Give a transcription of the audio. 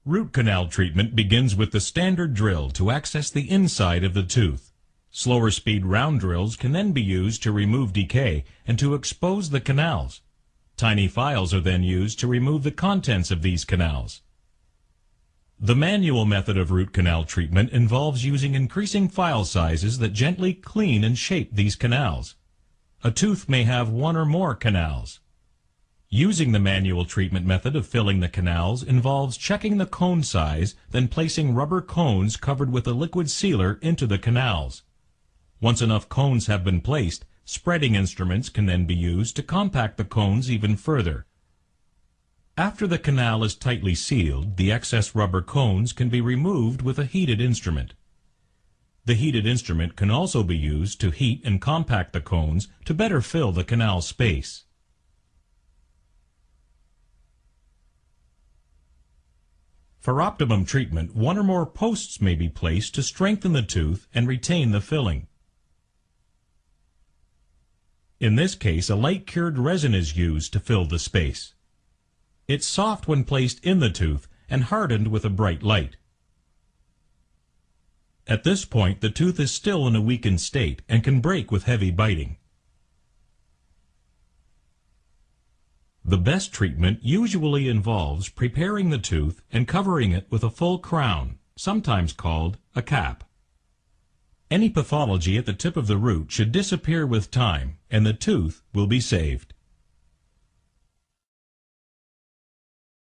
Root canal treatment begins with the standard drill to access the inside of the tooth. Slower speed round drills can then be used to remove decay and to expose the canals. Tiny files are then used to remove the contents of these canals. The manual method of root canal treatment involves using increasing file sizes that gently clean and shape these canals. A tooth may have one or more canals. Using the manual treatment method of filling the canals involves checking the cone size, then placing rubber cones covered with a liquid sealer into the canals. Once enough cones have been placed, spreading instruments can then be used to compact the cones even further. After the canal is tightly sealed, the excess rubber cones can be removed with a heated instrument. The heated instrument can also be used to heat and compact the cones to better fill the canal space. For optimum treatment, one or more posts may be placed to strengthen the tooth and retain the filling. In this case, a light cured resin is used to fill the space. It's soft when placed in the tooth and hardened with a bright light. At this point, the tooth is still in a weakened state and can break with heavy biting. The best treatment usually involves preparing the tooth and covering it with a full crown, sometimes called a cap. Any pathology at the tip of the root should disappear with time, and the tooth will be saved.